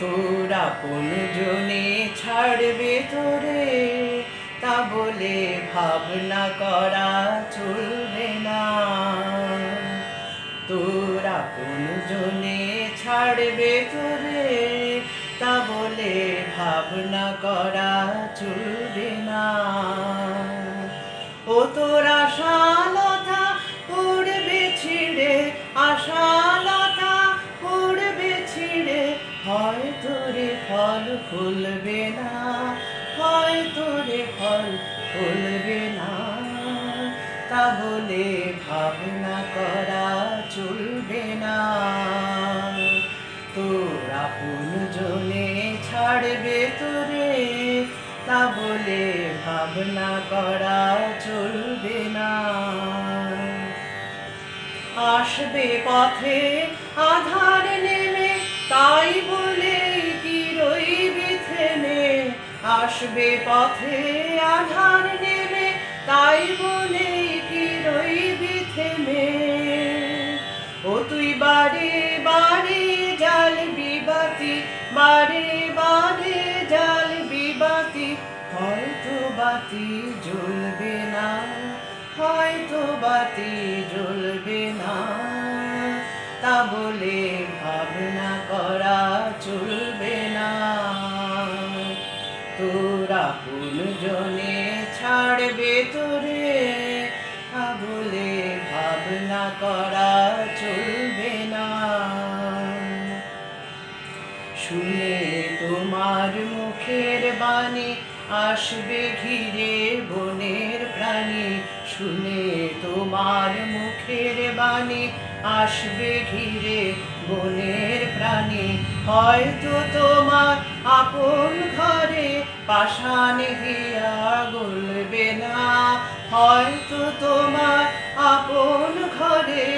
তোর আপন জনে ছাড়বে তোরে, তা বলে ভাবনা করা চলবে না। তোর আপন জনে ছাড়বে তোরে, তা বলে ভাবনা করা চলবে না। ও তোর আশালতা উড়বে ছিঁড়ে, আশালতা উড়বে ছিঁড়ে, হয়তো রে ফল ফুলবে না, হয়তো রে ফল ফুলবে না। তা বলে ভাবনা করা চলবে না। তোর আপন জনে ছাড়বে তোরে, তা বলে ভাবনা করা চলবে না। আসবে পথে আধার নেমে, তাই বলে কি রইবি থেমে। আসবে পথে আধার নেমে, তাই বলে কি রইবি থেমে। ও তুই বারে বারে জ্বালবি বাতি, বারে বারে জ্বালবি বাতি, হয়তো বাতি জ্বলবে না, হয়তো বাতি জ্বলবে না। তা বলে ভাবনা করা চলবে না। তোর আপন জনে ছাড়বে তোরে, তা বলে ভাবনা করা চলবে না। শুনে তোমার মুখের বাণী আসবে ঘিরে বনের প্রাণী। শুনে তোমার মুখের বাণী আসবে ঘিরে বনের প্রাণী। হয়তো তোমার আপন ঘরে পাষাণ হিয়া গলবে না, হয়তো তোমার আপন ঘরে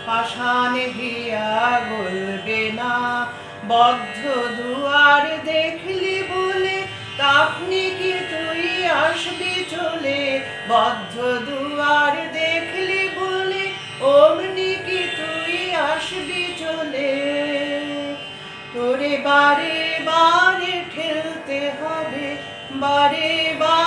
পাষাণ হিয়া গলবে না। বদ্ধ দুয়ার দেখলি বলে তখনি কি তুই আসবি চলে, বদ্ধ দুয়ার দেখলি বলে অমনি কি তুই আসবি চলে। তোরে বারে বারে ঠেলতে হবে, বারে বারে